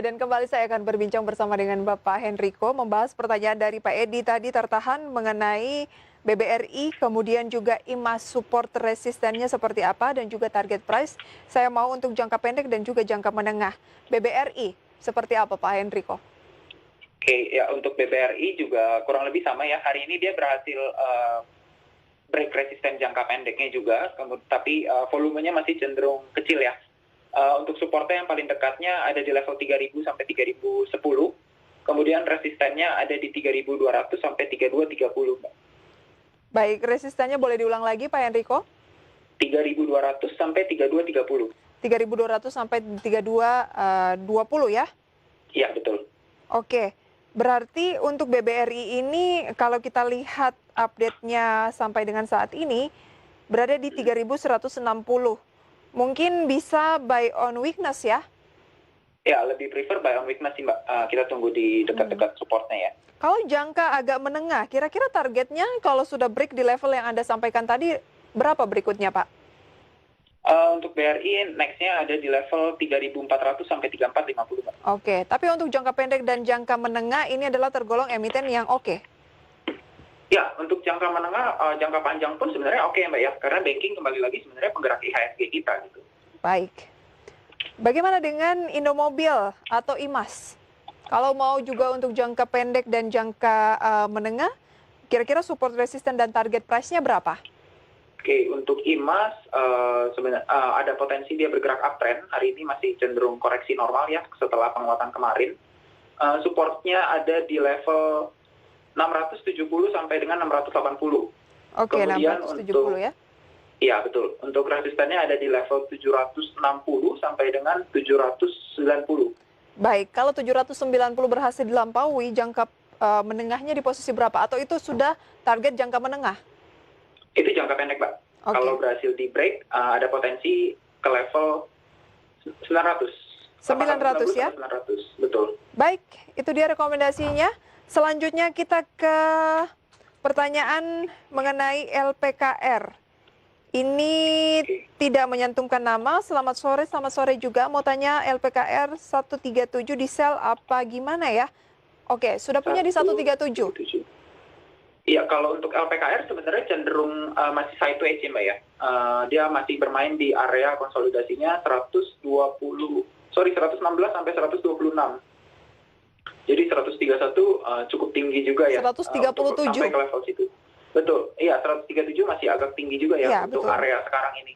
dan kembali saya akan berbincang bersama dengan Bapak Henrico membahas pertanyaan dari Pak Edi tadi tertahan mengenai BBRI, kemudian juga IMAS support resistennya seperti apa dan juga target price. Saya mau untuk jangka pendek dan juga jangka menengah. BBRI seperti apa Pak Henrico? Oke, ya untuk BBRI juga kurang lebih sama ya. Hari ini dia berhasil break resisten jangka pendeknya juga, tapi volumenya masih cenderung kecil ya. Untuk supportnya yang paling dekatnya ada di level 3.000 sampai 3.010. Kemudian resistennya ada di 3.200 sampai 3.230. Baik, resistennya boleh diulang lagi Pak Henrico? 3.200 sampai 3.230. 3.200 sampai 3.220 ya? Iya, betul. Oke, berarti untuk BBRI ini kalau kita lihat update-nya sampai dengan saat ini berada di 3.160. Mungkin bisa buy on weakness ya? Ya, lebih prefer buy on weakness sih Mbak. Kita tunggu di dekat-dekat supportnya ya. Kalau jangka agak menengah, kira-kira targetnya kalau sudah break di level yang Anda sampaikan tadi, berapa berikutnya Pak? Untuk BRI next-nya ada di level 3.400 sampai 3.450 Mbak. Oke, tapi untuk jangka pendek dan jangka menengah ini adalah tergolong emiten yang oke? Ya, untuk jangka menengah, jangka panjang pun sebenarnya oke Mbak ya. Karena banking kembali lagi sebenarnya penggerak IHSG kita gitu. Baik. Bagaimana dengan Indomobil atau IMAS? Kalau mau juga untuk jangka pendek dan jangka menengah, kira-kira support resisten dan target price-nya berapa? Oke, untuk IMAS sebenarnya ada potensi dia bergerak uptrend. Hari ini masih cenderung koreksi normal ya setelah penguatan kemarin. Supportnya ada di level 670 sampai dengan 680. Oke, Kemudian 670 ya? Iya, betul. Untuk resistennya ada di level 760 sampai dengan 790. Baik, kalau 790 berhasil dilampaui, jangka menengahnya di posisi berapa? Atau itu sudah target jangka menengah? Itu jangka pendek, Mbak. Okay. Kalau berhasil di break, ada potensi ke level 900. 900 ya? 900, betul. Baik, itu dia rekomendasinya. Selanjutnya kita ke pertanyaan mengenai LPKR. Ini tidak menyantumkan nama. Selamat sore juga. Mau tanya LPKR 137 di sell apa gimana ya? Oke, sudah punya di 137. Iya, kalau untuk LPKR sebenarnya cenderung masih sideways ya Mbak ya. Dia masih bermain di area konsolidasinya 116 sampai 126. Jadi 131 cukup tinggi juga ya. 137. Sampai ke level situ. Betul, iya 137 masih agak tinggi juga ya untuk betul. Area sekarang ini.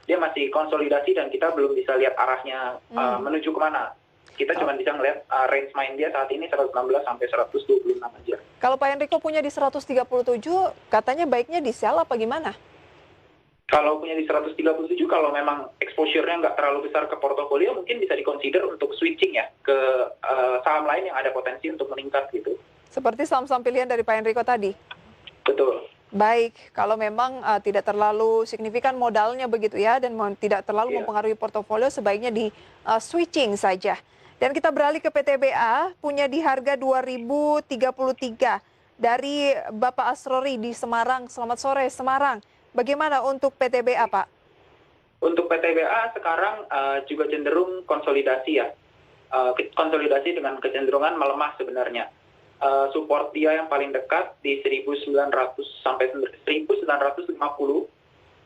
Dia masih konsolidasi dan kita belum bisa lihat arahnya menuju kemana. Kita cuma bisa melihat range main dia saat ini 116 sampai 126 aja. Kalau Pak Henrico punya di 137, katanya baiknya di sell apa gimana? Kalau punya di 137, kalau memang exposure-nya nggak terlalu besar ke portofolio, mungkin bisa dikonsider untuk switching ya ke saham lain yang ada potensi untuk meningkat gitu. Seperti saham-saham pilihan dari Pak Henrico tadi? Betul. Baik, kalau memang tidak terlalu signifikan modalnya begitu ya, dan tidak terlalu mempengaruhi portofolio, sebaiknya di switching saja. Dan kita beralih ke PTBA, punya di harga 2033 dari Bapak Asrori di Semarang. Selamat sore Semarang. Bagaimana untuk PTBA Pak? Untuk PTBA sekarang juga cenderung konsolidasi ya. Konsolidasi dengan kecenderungan melemah sebenarnya. Support dia yang paling dekat di 1.900 sampai 1.950.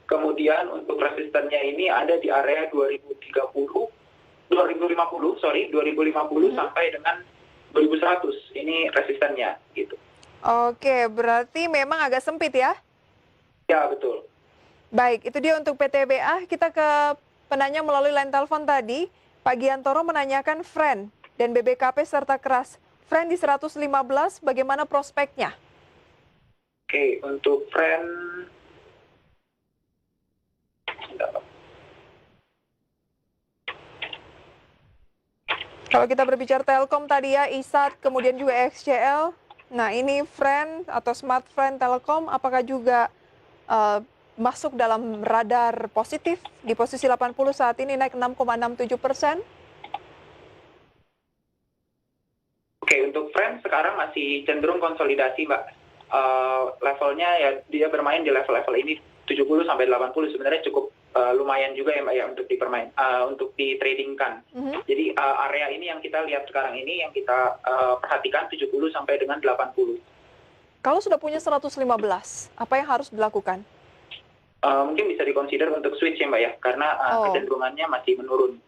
Kemudian untuk resistennya ini ada di area 2050 sampai dengan 2100. Ini resistennya gitu. Oke, berarti memang agak sempit ya? Ya, betul. Baik, itu dia untuk PTBA. Kita ke penanya melalui line telepon tadi. Pak Giantoro menanyakan Friend dan BBKP serta Keras. Friend di 115, bagaimana prospeknya? Oke, untuk Friend... Kalau kita berbicara Telkom tadi ya, ISAT, kemudian juga XCL. Nah, ini Friend atau Smart Friend Telkom, apakah juga masuk dalam radar positif di posisi 80 saat ini naik 6,67%? Oke, untuk Friend sekarang masih cenderung konsolidasi, Mbak. Levelnya ya dia bermain di level-level ini 70 sampai 80 sebenarnya cukup lumayan juga ya Mbak ya untuk untuk ditradingkan. Jadi area ini yang kita lihat sekarang ini yang kita perhatikan 70 sampai dengan 80. Kalau sudah punya 115, apa yang harus dilakukan? Mungkin bisa dikonsider untuk switch ya Mbak ya, karena kecenderungannya masih menurun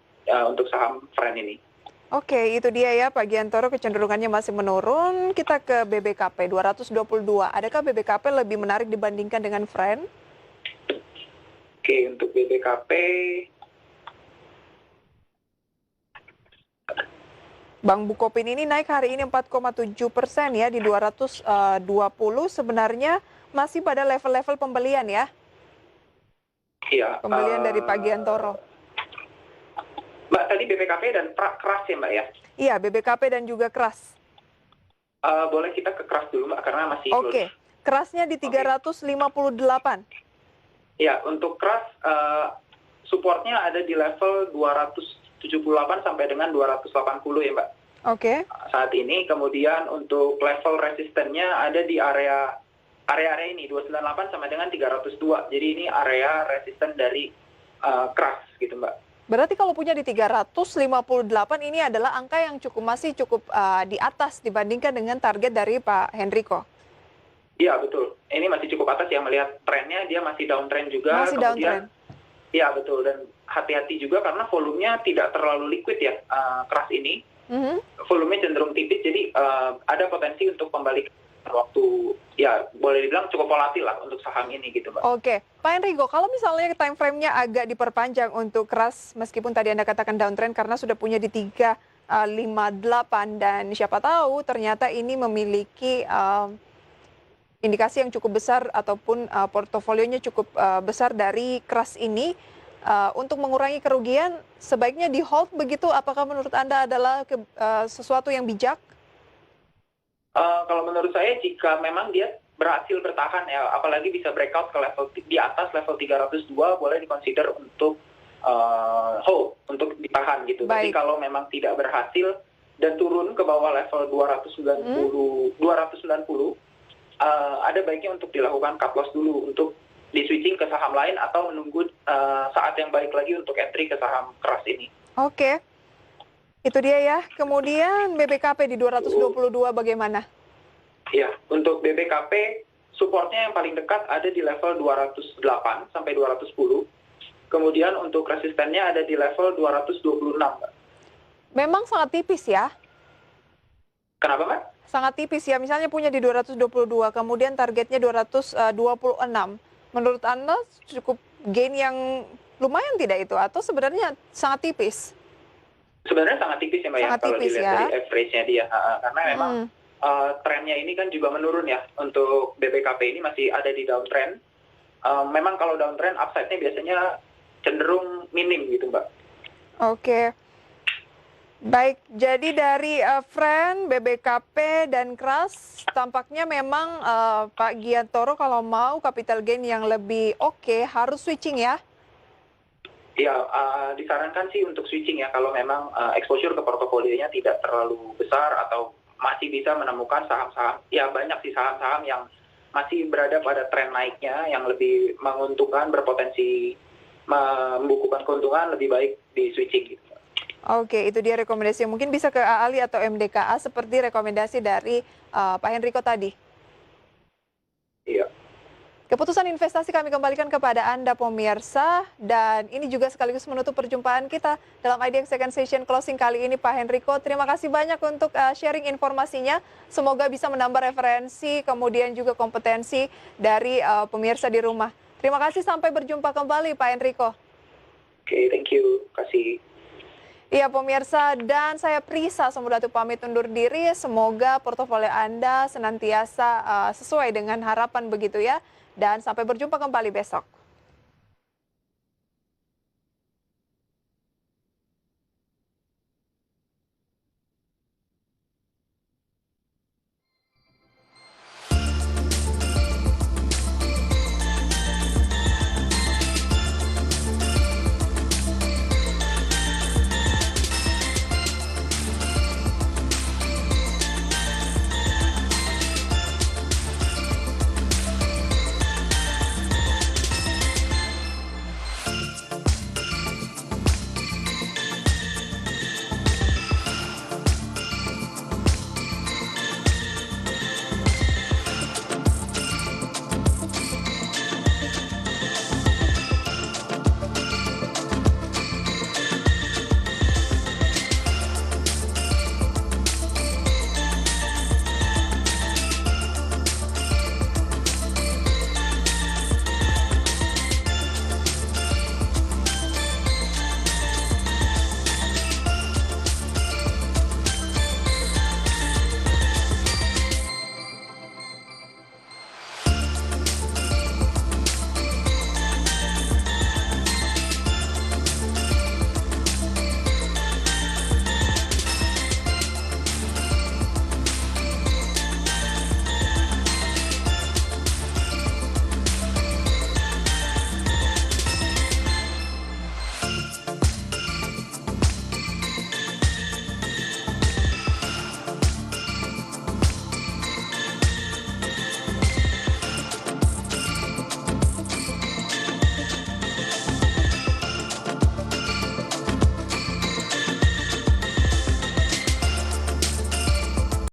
untuk saham Friend ini. Oke, itu dia ya Pak Giantoro, kecenderungannya masih menurun. Kita ke BBKP 222. Adakah BBKP lebih menarik dibandingkan dengan Friend? Oke, untuk BBKP Bank Bukopin ini naik hari ini 4,7% ya di 220, sebenarnya masih pada level-level pembelian ya? Iya. Pembelian dari Pak Giantoro. Mbak, tadi BBKP dan keras ya Mbak ya? Iya, BBKP dan juga keras. Boleh kita ke keras dulu Mbak, karena masih Oke, kerasnya di 358. Ya, untuk keras supportnya ada di level 278 sampai dengan 280 ya Mbak. Oke. Saat ini, kemudian untuk level resistennya ada di area ini 298 sampai dengan 302. Jadi ini area resisten dari keras gitu Mbak. Berarti kalau punya di 358 ini adalah angka yang masih cukup di atas dibandingkan dengan target dari Pak Henrico. Iya betul, ini masih cukup atas ya, melihat trennya dia masih downtrend juga. Masih downtrend. Iya betul, dan hati-hati juga karena volumenya tidak terlalu liquid ya, keras ini. Volumenya cenderung tipis, jadi ada potensi untuk kembali waktu, ya boleh dibilang cukup volatil lah untuk saham ini gitu Mbak. Oke, Pak Henrico, kalau misalnya time frame-nya agak diperpanjang untuk keras, meskipun tadi Anda katakan downtrend karena sudah punya di 358 dan siapa tahu ternyata ini memiliki indikasi yang cukup besar ataupun portofolionya cukup besar dari keras ini, untuk mengurangi kerugian sebaiknya di hold begitu, apakah menurut Anda adalah sesuatu yang bijak? Kalau menurut saya jika memang dia berhasil bertahan ya, apalagi bisa breakout ke level di atas level 302, boleh dikonsider untuk hold, untuk ditahan gitu. Tapi kalau memang tidak berhasil dan turun ke bawah level 290, ada baiknya untuk dilakukan cut loss dulu untuk di switching ke saham lain atau menunggu saat yang baik lagi untuk entry ke saham keras ini. Oke. Itu dia ya. Kemudian BBKP di 222 bagaimana? Ya, untuk BBKP supportnya yang paling dekat ada di level 208 sampai 210. Kemudian untuk resistennya ada di level 226, Mbak. Memang sangat tipis ya? Kenapa, Mbak? Sangat tipis ya. Misalnya punya di 222, kemudian targetnya 226. Menurut Anda cukup gain yang lumayan tidak itu? Atau sebenarnya sangat tipis? Sebenarnya sangat tipis ya Mbak ya, kalau dilihat dari average-nya dia. Karena memang trennya ini kan juga menurun ya. Untuk BBKP ini masih ada di downtrend. Memang kalau downtrend, upside-nya biasanya cenderung minim gitu Mbak. Oke. Baik, jadi dari Friend, BBKP, dan keras, tampaknya memang Pak Giantoro kalau mau capital gain yang lebih oke, harus switching ya? Ya, disarankan sih untuk switching ya kalau memang exposure ke portofolionya tidak terlalu besar atau masih bisa menemukan saham-saham, ya banyak sih saham-saham yang masih berada pada tren naiknya yang lebih menguntungkan, berpotensi membukukan keuntungan, lebih baik di switching gitu. Oke, itu dia rekomendasi. Mungkin bisa ke AALI atau MDKA seperti rekomendasi dari Pak Henrico tadi. Iya. Keputusan investasi kami kembalikan kepada Anda pemirsa, dan ini juga sekaligus menutup perjumpaan kita dalam IDX Second Session Closing kali ini. Pak Henrico, terima kasih banyak untuk sharing informasinya. Semoga bisa menambah referensi, kemudian juga kompetensi dari pemirsa di rumah. Terima kasih, sampai berjumpa kembali Pak Henrico. Oke, thank you. Kasih. Iya pemirsa, dan saya Prisa Samudatu pamit undur diri. Semoga portofolio Anda senantiasa sesuai dengan harapan begitu ya. Dan sampai berjumpa kembali besok.